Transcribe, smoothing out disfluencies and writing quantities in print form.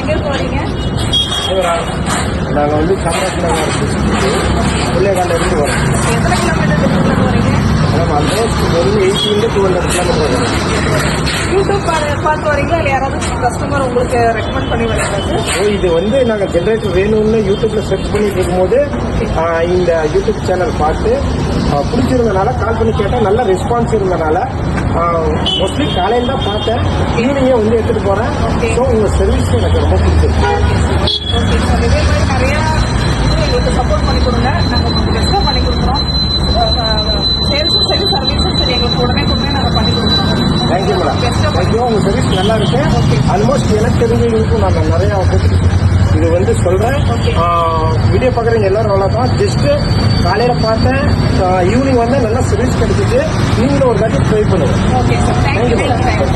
எங்கேருந்து வரீங்க? நாங்கள் வந்து சாமராஜ்நகர் பிள்ளைகாலில் இருந்து வரோம். எத்தனை கிலோமீட்டர் டிஸ்டன்ஸ்ல வரீங்க? மேடம் ஆல்மோஸ்ட் ஒரு 80 to 200 கிலோமீட்டர் வரும். யூடியூப் பார்த்து வரீங்களா இல்லை யாராவது கஸ்டமர் உங்களுக்கு ரெக்கமெண்ட் பண்ணி வரீங்களா? இது வந்து நாங்கள் ஜென்ரேட்டர் வேணும்னு யூடியூப்ல சர்ச் பண்ணிட்டு இருக்கும்போது இந்த யூடியூப் சேனல் பார்த்து பிடிச்சிருந்தனால கால் பண்ணி கேட்டால் நல்ல ரெஸ்பான்ஸ் இருந்தனால மோஸ்ட்லி காலையில் தான் பார்த்தேன், ஈவினிங்கே வந்து எடுத்துகிட்டு போகிறேன். ஸோ உங்கள் சர்வீஸ் எனக்கு ரொம்ப பிடிச்சிருக்கு. ஓகே சார், இதே மாதிரி நிறையா எங்களுக்கு சப்போர்ட் பண்ணி கொடுங்க. நாங்கள் உங்களுக்கு பெஸ்ட்டாக பண்ணி கொடுக்குறோம். சேல்ஸும் சரி சர்வீஸும் சரி எங்களுக்கு உடனே நாங்கள் பண்ணி கொடுக்குறோம். Thank you madam. தேங்க்யூ. உங்கள் சர்வீஸ் நல்லா இருக்கு. ஆல்மோஸ்ட் எனக்கு தெரிஞ்சவங்களுக்கும் நான் நிறையா இது வந்து சொல்கிறேன். வீடியோ பார்க்குறவங்க எல்லாரும் நல்லா தான். ஜஸ்ட்டு காலையில் பார்த்தேன், ஈவினிங் வந்து நல்லா சர்வீஸ் கிடைச்சிட்டு நீங்களும் ஒரு தாட்டி ட்ரை பண்ணுங்கள். Okay sir, thank you.